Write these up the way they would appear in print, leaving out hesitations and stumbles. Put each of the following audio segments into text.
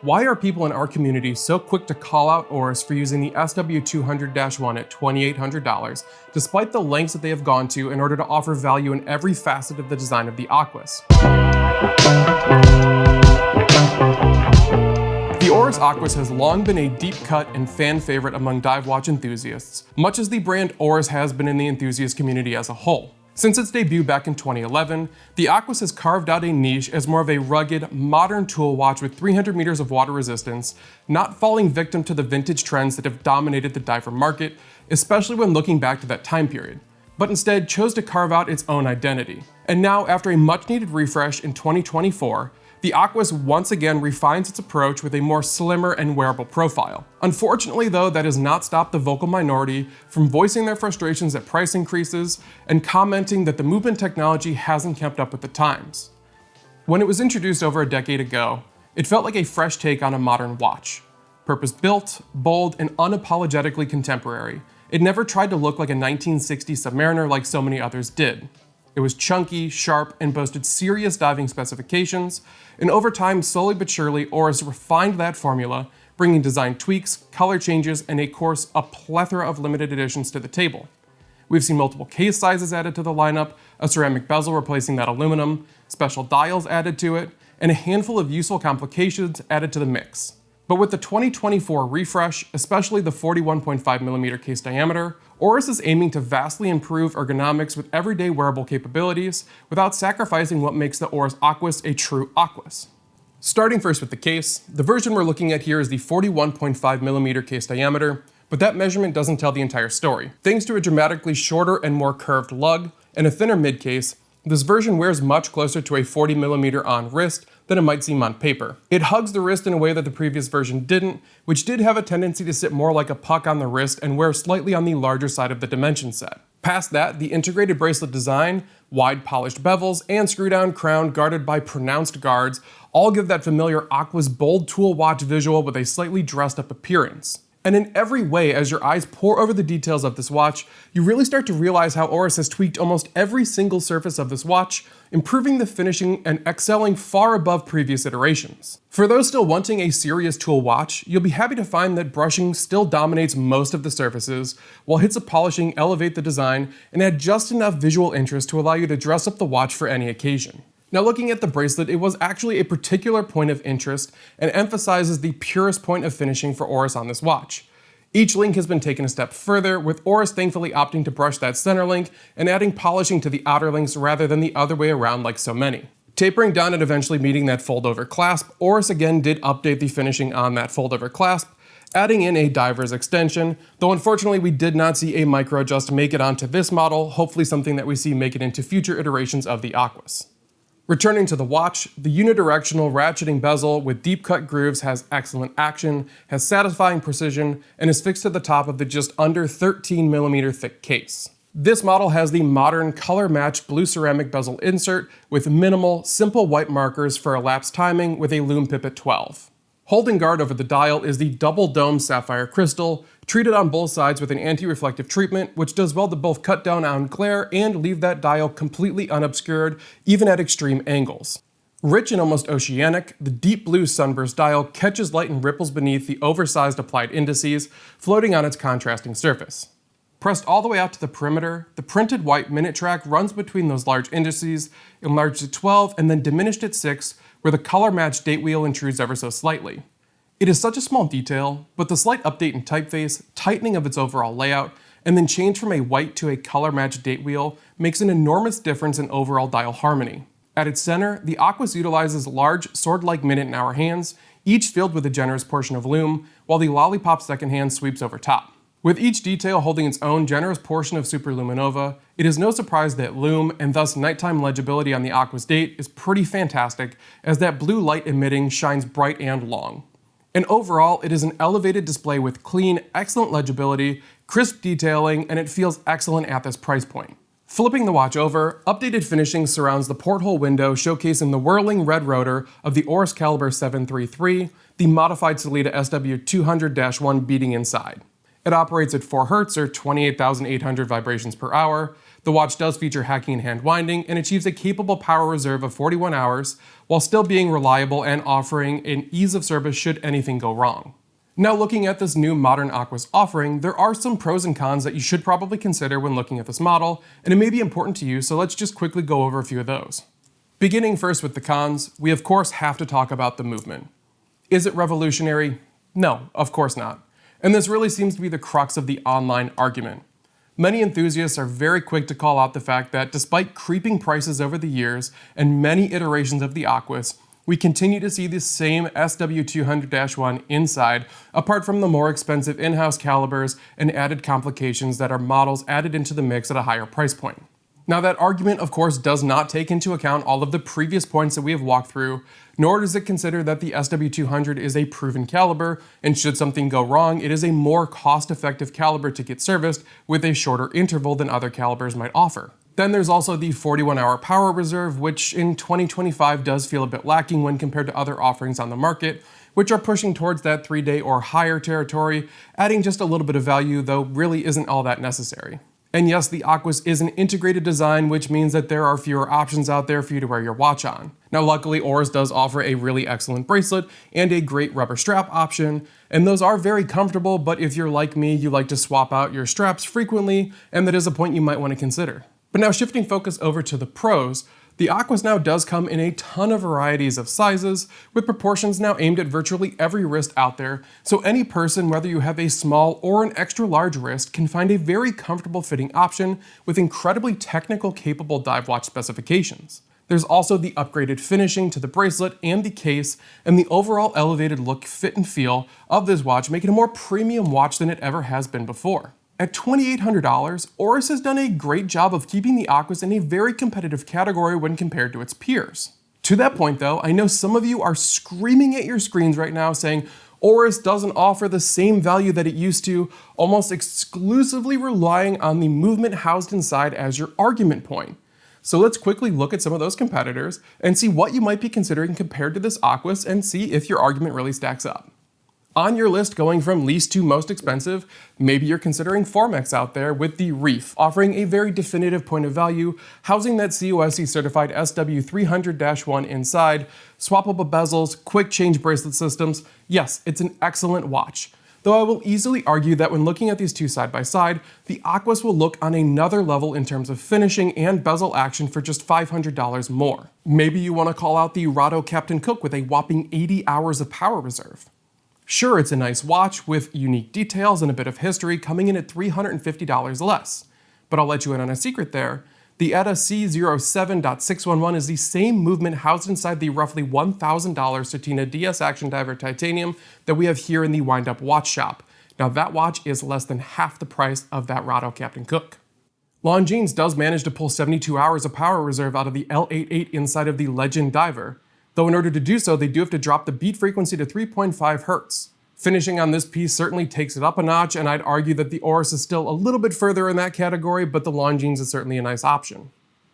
Why are people in our community so quick to call out Oris for using the SW200-1 at $2,800, despite the lengths that they have gone to in order to offer value in every facet of the design of the Aquis? The Oris Aquis has long been a deep cut and fan favorite among dive watch enthusiasts, much as the brand Oris has been in the enthusiast community as a whole. Since its debut back in 2011, the Aquis has carved out a niche as more of a rugged, modern tool watch with 300 meters of water resistance, not falling victim to the vintage trends that have dominated the diver market, especially when looking back to that time period, but instead chose to carve out its own identity. And now, after a much-needed refresh in 2024, the Aquis once again refines its approach with a more slimmer and wearable profile. Unfortunately though, that has not stopped the vocal minority from voicing their frustrations at price increases and commenting that the movement technology hasn't kept up with the times. When it was introduced over a decade ago, it felt like a fresh take on a modern watch. Purpose-built, bold, and unapologetically contemporary, it never tried to look like a 1960s Submariner like so many others did. It was chunky, sharp, and boasted serious diving specifications, and over time, slowly but surely, Oris refined that formula, bringing design tweaks, color changes, and of course, a plethora of limited editions to the table. We've seen multiple case sizes added to the lineup, a ceramic bezel replacing that aluminum, special dials added to it, and a handful of useful complications added to the mix. But with the 2024 refresh, especially the 41.5mm case diameter, Oris is aiming to vastly improve ergonomics with everyday wearable capabilities without sacrificing what makes the Oris Aquis a true Aquis. Starting first with the case, the version we're looking at here is the 41.5mm case diameter, but that measurement doesn't tell the entire story. Thanks to a dramatically shorter and more curved lug and a thinner mid case, this version wears much closer to a 40mm on wrist than it might seem on paper. It hugs the wrist in a way that the previous version didn't, which did have a tendency to sit more like a puck on the wrist and wear slightly on the larger side of the dimension set. Past that, the integrated bracelet design, wide polished bezels, and screw-down crown guarded by pronounced guards all give that familiar Aquis bold tool watch visual with a slightly dressed up appearance. And in every way, as your eyes pore over the details of this watch, you really start to realize how Oris has tweaked almost every single surface of this watch, improving the finishing and excelling far above previous iterations. For those still wanting a serious tool watch, you'll be happy to find that brushing still dominates most of the surfaces, while hits of polishing elevate the design and add just enough visual interest to allow you to dress up the watch for any occasion. Now, looking at the bracelet, it was actually a particular point of interest and emphasizes the purest point of finishing for Oris on this watch. Each link has been taken a step further, with Oris thankfully opting to brush that center link and adding polishing to the outer links rather than the other way around like so many. Tapering down and eventually meeting that fold-over clasp, Oris again did update the finishing on that fold-over clasp, adding in a diver's extension, though unfortunately we did not see a micro adjust make it onto this model, hopefully something that we see make it into future iterations of the Aquis. Returning to the watch, the unidirectional ratcheting bezel with deep cut grooves has excellent action, has satisfying precision, and is fixed to the top of the just under 13mm thick case. This model has the modern color-matched blue ceramic bezel insert with minimal, simple white markers for elapsed timing with a lume pip at 12. Holding guard over the dial is the double dome sapphire crystal, treated on both sides with an anti-reflective treatment, which does well to both cut down on glare and leave that dial completely unobscured, even at extreme angles. Rich and almost oceanic, the deep blue sunburst dial catches light and ripples beneath the oversized applied indices, floating on its contrasting surface. Pressed all the way out to the perimeter, the printed white minute track runs between those large indices, enlarged at 12 and then diminished at 6, where the color-matched date wheel intrudes ever so slightly. It is such a small detail, but the slight update in typeface, tightening of its overall layout, and then change from a white to a color-matched date wheel makes an enormous difference in overall dial harmony. At its center, the Aquis utilizes large, sword-like minute and hour hands, each filled with a generous portion of lume, while the Lollipop second hand sweeps over top. With each detail holding its own generous portion of superluminova, it is no surprise that lume, and thus nighttime legibility on the Aquis Date, is pretty fantastic, as that blue light emitting shines bright and long. And overall, it is an elevated display with clean, excellent legibility, crisp detailing, and it feels excellent at this price point. Flipping the watch over, updated finishing surrounds the porthole window showcasing the whirling red rotor of the Oris Caliber 733, the modified Sellita SW200-1 beating inside. It operates at 4 Hz or 28,800 vibrations per hour, The watch does feature hacking and hand winding and achieves a capable power reserve of 41 hours, while still being reliable and offering an ease of service should anything go wrong. Now, looking at this new modern Aquis offering, there are some pros and cons that you should probably consider when looking at this model, and it may be important to you, so let's just quickly go over a few of those. Beginning first with the cons, we of course have to talk about the movement. Is it revolutionary? No, of course not. And this really seems to be the crux of the online argument. Many enthusiasts are very quick to call out the fact that despite creeping prices over the years and many iterations of the Aquis, we continue to see the same SW200-1 inside, apart from the more expensive in-house calibers and added complications that are models added into the mix at a higher price point. Now, that argument, of course, does not take into account all of the previous points that we have walked through, nor does it consider that the SW200 is a proven caliber, and should something go wrong, it is a more cost-effective caliber to get serviced with a shorter interval than other calibers might offer. Then there's also the 41-hour power reserve, which in 2025 does feel a bit lacking when compared to other offerings on the market, which are pushing towards that 3-day or higher territory, adding just a little bit of value, though really isn't all that necessary. And yes, the Aquis is an integrated design, which means that there are fewer options out there for you to wear your watch on. Now, luckily, Oris does offer a really excellent bracelet and a great rubber strap option, and those are very comfortable, but if you're like me, you like to swap out your straps frequently, and that is a point you might want to consider. But now, shifting focus over to the pros, the Aquis now does come in a ton of varieties of sizes, with proportions now aimed at virtually every wrist out there, so any person, whether you have a small or an extra large wrist, can find a very comfortable fitting option with incredibly technical capable dive watch specifications. There's also the upgraded finishing to the bracelet and the case, and the overall elevated look, fit, and feel of this watch make it a more premium watch than it ever has been before. At $2,800, Oris has done a great job of keeping the Aquis in a very competitive category when compared to its peers. To that point though, I know some of you are screaming at your screens right now saying Oris doesn't offer the same value that it used to, almost exclusively relying on the movement housed inside as your argument point. So let's quickly look at some of those competitors and see what you might be considering compared to this Aquis and see if your argument really stacks up. On your list, going from least to most expensive, maybe you're considering Formex out there with the Reef, offering a very definitive point of value, housing that COSC certified SW300-1 inside, swappable bezels, quick change bracelet systems. Yes, it's an excellent watch. Though I will easily argue that when looking at these two side by side, the Aquis will look on another level in terms of finishing and bezel action for just $500 more. Maybe you want to call out the Rado Captain Cook with a whopping 80 hours of power reserve. Sure, it's a nice watch with unique details and a bit of history, coming in at $350 less. But I'll let you in on a secret there. The ETA C07.611 is the same movement housed inside the roughly $1,000 Certina DS Action Diver Titanium that we have here in the Windup watch shop. Now, that watch is less than half the price of that Rado Captain Cook. Longines does manage to pull 72 hours of power reserve out of the L88 inside of the Legend Diver, though in order to do so, they do have to drop the beat frequency to 3.5 Hz. Finishing on this piece certainly takes it up a notch, and I'd argue that the Oris is still a little bit further in that category, but the Longines is certainly a nice option.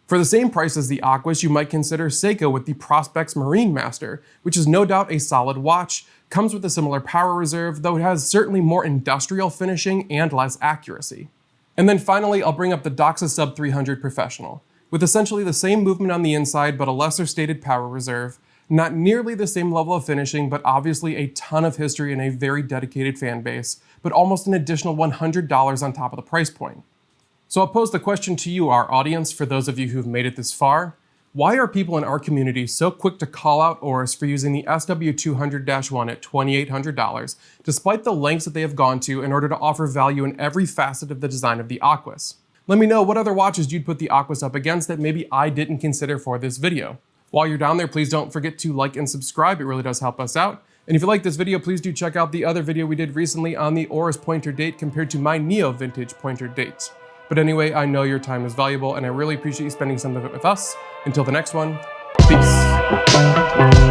For the same price as the Aquis, you might consider Seiko with the Prospex Marine Master, which is no doubt a solid watch, comes with a similar power reserve, though it has certainly more industrial finishing and less accuracy. And then finally, I'll bring up the Doxa Sub 300 Professional, with essentially the same movement on the inside but a lesser stated power reserve, not nearly the same level of finishing, but obviously a ton of history and a very dedicated fan base, but almost an additional $100 on top of the price point. So I'll pose the question to you, our audience, for those of you who've made it this far. Why are people in our community so quick to call out Oris for using the SW200-1 at $2,800, despite the lengths that they have gone to in order to offer value in every facet of the design of the Aquis? Let me know what other watches you'd put the Aquis up against that maybe I didn't consider for this video. While you're down there, please don't forget to like and subscribe. It really does help us out. And if you like this video, please do check out the other video we did recently on the Oris pointer date compared to my Neo vintage pointer date. But anyway, I know your time is valuable and I really appreciate you spending some of it with us. Until the next one, peace.